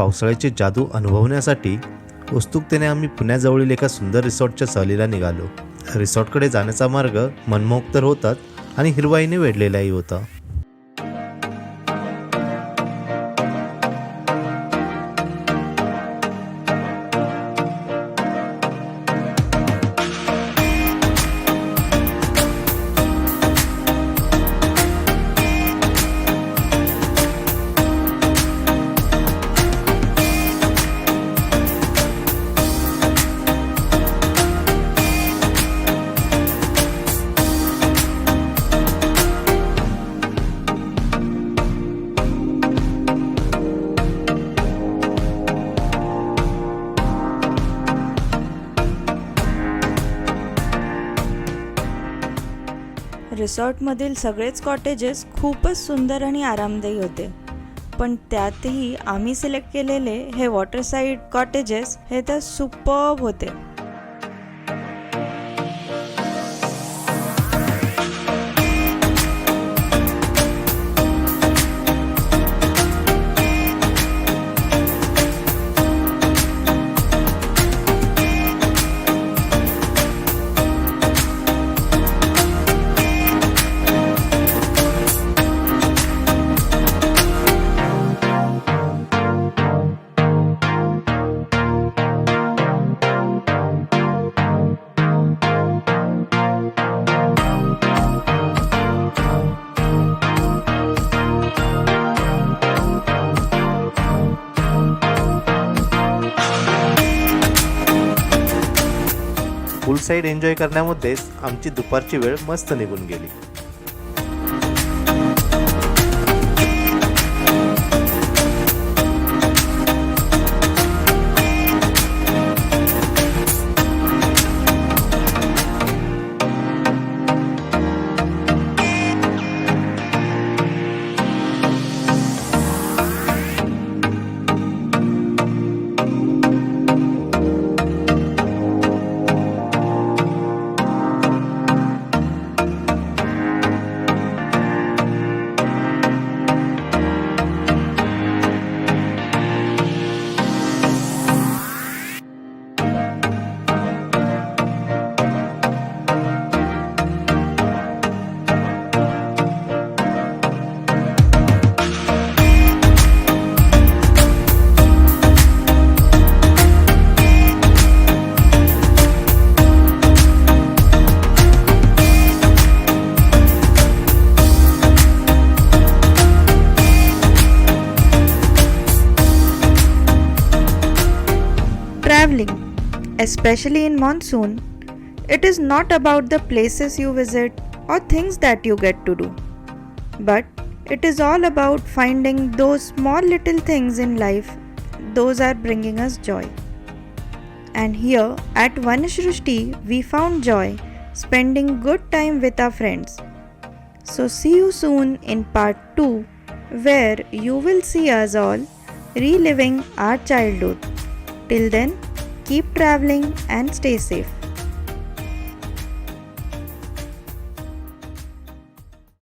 पावसाळ्याची जादू अनुभवण्यासाठी उत्सुकतेने आम्ही पुण्याजवळील एका सुंदर रिसॉर्टच्या सहलीला निघालो. रिसॉर्टकडे जाण्याचा मार्ग मनमोहक तर होताच आणि हिरवाईने वेढलेलाही होता. रिसॉर्टमधील सगळेच कॉटेजेस खूपच सुंदर आणि आरामदायी होते, पण त्यातही आम्ही सिलेक्ट केलेले हे वॉटरसाईड कॉटेजेस हे तर सुपर्ब होते. पूल साईड एन्जॉय करण्यामध्येच आमची दुपारची वेळ मस्त निघून गेली. Traveling, especially in monsoon, it is not about the places you visit or things that you get to do, but it is all about finding those small little things in life, those are bringing us joy. And here at Vanshrushti, we found joy spending good time with our friends. So see you soon in part 2, where you will see us all reliving our childhood. Till then, keep traveling and stay safe.